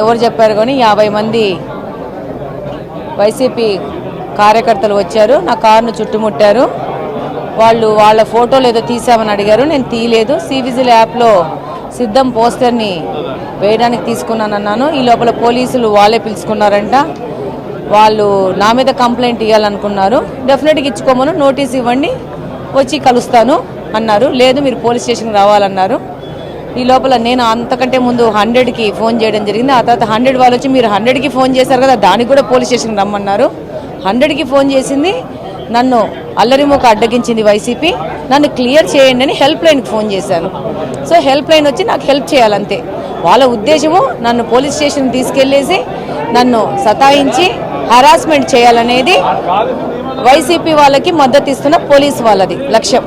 ఎవరు చెప్పారు కానీ 50 మంది వైసీపీ కార్యకర్తలు వచ్చారు. నా కారును చుట్టుముట్టారు. వాళ్ళు వాళ్ళ ఫోటోలు ఏదో తీసామని అడిగారు. నేను తీయలేదు. సివిజిల్ యాప్లో సిద్ధం పోస్టర్ని వేయడానికి తీసుకున్నానన్నాను. ఈ లోపల పోలీసులు వాళ్ళే పిలుచుకున్నారంట. వాళ్ళు నా మీద కంప్లైంట్ ఇవ్వాలనుకున్నారు. డెఫినెట్గా ఇచ్చుకోమను, నోటీస్ ఇవ్వండి, వచ్చి కలుస్తాను అన్నారు. లేదు, మీరు పోలీస్ స్టేషన్కి రావాలన్నారు. ఈ లోపల నేను అంతకంటే ముందు 100కి ఫోన్ చేయడం జరిగింది. ఆ తర్వాత 100 వాళ్ళు వచ్చి మీరు 100కి ఫోన్ చేశారు కదా, దానికి కూడా పోలీస్ స్టేషన్కి రమ్మన్నారు. 100కి ఫోన్ చేసింది, నన్ను అల్లరిమూక అడ్డగించింది వైసీపీ. నన్ను క్లియర్ చేయండి అని హెల్ప్ లైన్కి ఫోన్ చేశాను. సో హెల్ప్ లైన్ వచ్చి నాకు హెల్ప్ చేయాలంతే. వాళ్ళ ఉద్దేశము నన్ను పోలీస్ స్టేషన్ తీసుకెళ్లేసి నన్ను సతాయించి హరాస్మెంట్ చేయాలనేది వైసీపీ వాళ్ళకి మద్దతు ఇస్తున్న పోలీసు వాళ్ళది లక్ష్యం.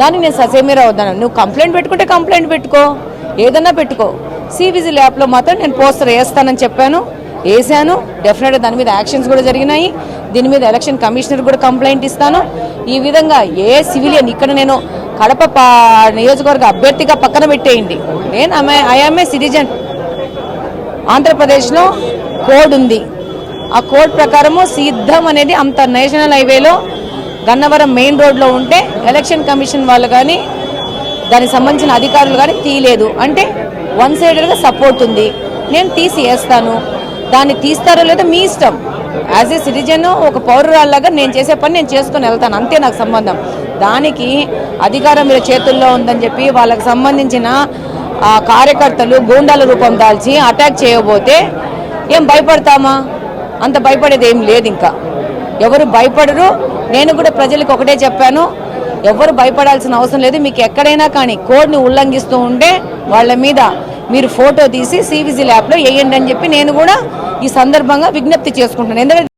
దాన్ని నేను ససేమిరా వద్దాను. నువ్వు కంప్లైంట్ పెట్టుకుంటే కంప్లైంట్ పెట్టుకో, ఏదన్నా పెట్టుకో. సివిజిల్ యాప్లో మాత్రం నేను పోస్టర్ వేస్తానని చెప్పాను, వేసాను. డెఫినెట్గా దాని మీద యాక్షన్స్ కూడా జరిగినాయి. దీని మీద ఎలక్షన్ కమిషనర్ కూడా కంప్లైంట్ ఇస్తాను. ఈ విధంగా ఏ సివిలియన్ ఇక్కడ నేను కడప నియోజకవర్గ అభ్యర్థిగా పక్కన పెట్టేయండి. నేను ఐఎంఏ సిటిజన్. ఆంధ్రప్రదేశ్లో కోడ్ ఉంది. ఆ కోడ్ ప్రకారము సిద్ధం అనేది అంత నేషనల్ హైవేలో గన్నవరం మెయిన్ రోడ్లో ఉంటే ఎలక్షన్ కమిషన్ వాళ్ళు కానీ దానికి సంబంధించిన అధికారులు కానీ తీయలేదు అంటే వన్ సైడెడ్గా సపోర్ట్ ఉంది. నేను తీసి వేస్తాను. దాన్ని తీస్తారో లేదో మీ ఇష్టం. యాజ్ ఏ సిటిజన్, ఒక పౌరురాల్లాగా నేను చేసే పని నేను చేసుకొని వెళ్తాను, అంతే నాకు సంబంధం. దానికి అధికారం వీళ్ళ చేతుల్లో ఉందని చెప్పి వాళ్ళకి సంబంధించిన కార్యకర్తలు గూండాల రూపం దాల్చి అటాక్ చేయబోతే ఏం భయపడతామా? అంత భయపడేది ఏం లేదు. ఇంకా ఎవరు భయపడరు. నేను కూడా ప్రజలకు ఒకటే చెప్పాను, ఎవరు భయపడాల్సిన అవసరం లేదు. మీకు ఎక్కడైనా కానీ కోడ్ని ఉల్లంఘిస్తూ ఉంటే వాళ్ళ మీద మీరు ఫోటో తీసి సివిజిల్ యాప్లో వేయండి అని చెప్పి నేను కూడా ఈ సందర్భంగా విజ్ఞప్తి చేసుకుంటున్నాను. ఎందుకంటే